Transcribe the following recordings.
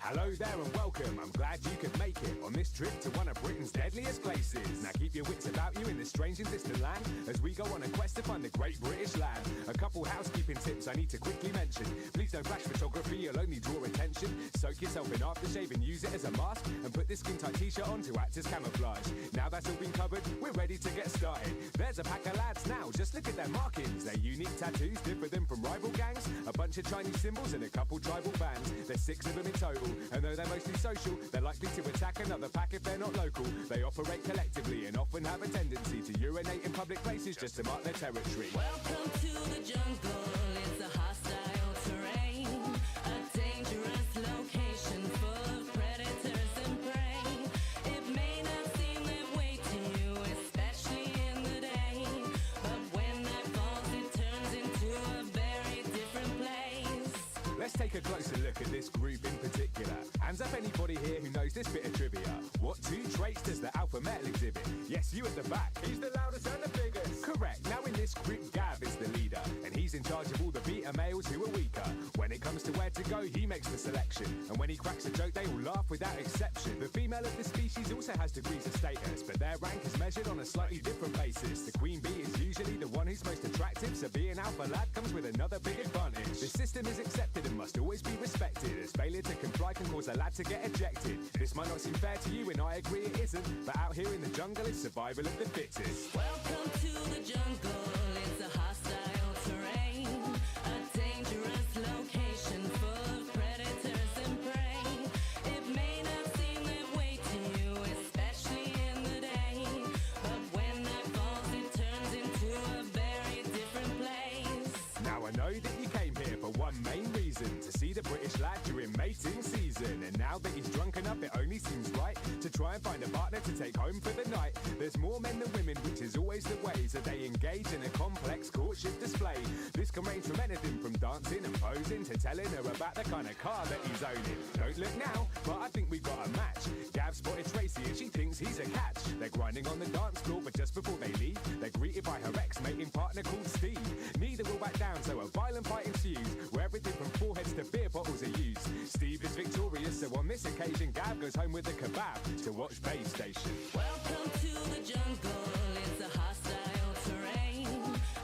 Hello there and welcome, I'm glad you could make it on this trip to one of Britain's deadliest places. Now keep your wits about you in this strange and distant land as we go on a quest to find the great British land. A couple housekeeping tips I need to quickly mention. Please don't flash photography, you'll only draw attention. Soak yourself in aftershave and use it as a mask, and put this skin tight t-shirt on to act as camouflage. Now that's all been covered, we're ready to get started. There's a pack of lads now, just look at their markings. Their unique tattoos differ them from rival gangs. A bunch of Chinese symbols and a couple tribal bands. There's 6 of them in total, and though they're mostly social, they're likely to attack another pack if they're not local. They operate collectively and often have a tendency to urinate in public places just to mark their territory. Welcome to the jungle, it's a hostile terrain, a dangerous location full of predators and prey. It may not seem that way to you, especially in the day, but when night falls it turns into a very different place. Let's take a closer look at this group in particular. Hands up anybody here who knows this bit of trivia. What 2 traits does the alpha male exhibit? Yes, you at the back. He's the loudest and the biggest. Correct. Now in this group, Gav is the leader, and he's in charge of all the beta males who are weaker. When it comes to where to go, he makes the selection, and when he cracks a joke, they all laugh without exception. The female of the species also has degrees of status, but their rank is measured on a slightly different basis. The queen bee is usually the one who's most attractive, so being alpha lad comes with another big advantage. The system is accepted and must always be respected, as failure to comply can cause a lad to get ejected. This might not seem fair to you, and I agree it isn't, but out here in the jungle it's survival of the fittest. Welcome to the jungle, it's a hostile terrain, a dangerous location full of predators and prey. It may not seem that way to you, especially in the day, but when night falls it turns into a very different place. Now I know that you came here for one main reason, to see the British lad during mating season. And now that he's drunk enough, it only seems right to try and find a partner to take home for the night. There's more men than women, which is always the way, so they engage in a complex courtship display. This can range from anything from dancing and posing to telling her about the kind of car that he's owning. Don't look now, but I think we got a match. Gav spotted Tracy and she thinks he's a catch. They're grinding on the dance floor, but just before they leave, they're greeted by her ex-mating partner called Steve. Neither will back down, so a violent fight ensues, where everything from foreheads to beer bottles are used. Steve is victorious, so on this occasion Gav goes home with a kebab to watch Bay Station. Welcome to the jungle, it's a hostile terrain,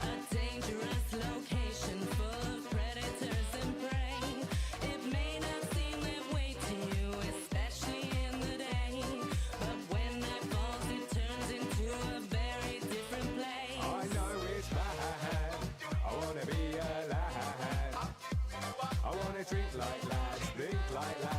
a dangerous location full of predators and prey. It may not seem that way to you, especially in the day, but when night falls it turns into a very different place. I know it's bad, I wanna be a lad, I wanna drink like lads, think like lads.